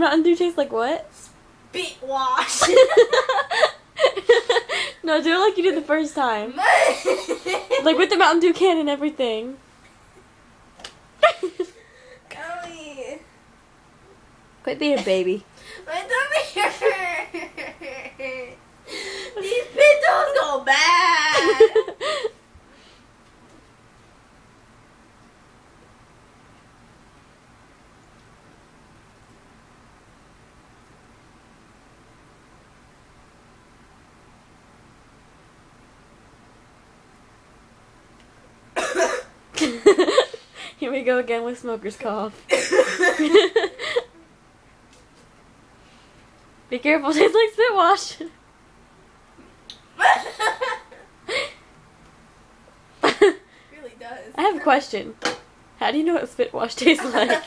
Mountain Dew taste like what? Spit wash. No, do it like you did the first time. Like with the Mountain Dew can and everything. Ellie. Quit being a baby. My tummy hurts. These pickles go bad. Here we go again with smoker's cough. Be careful, tastes like spit wash. Really does. I have a question. How do you know what spit wash tastes like?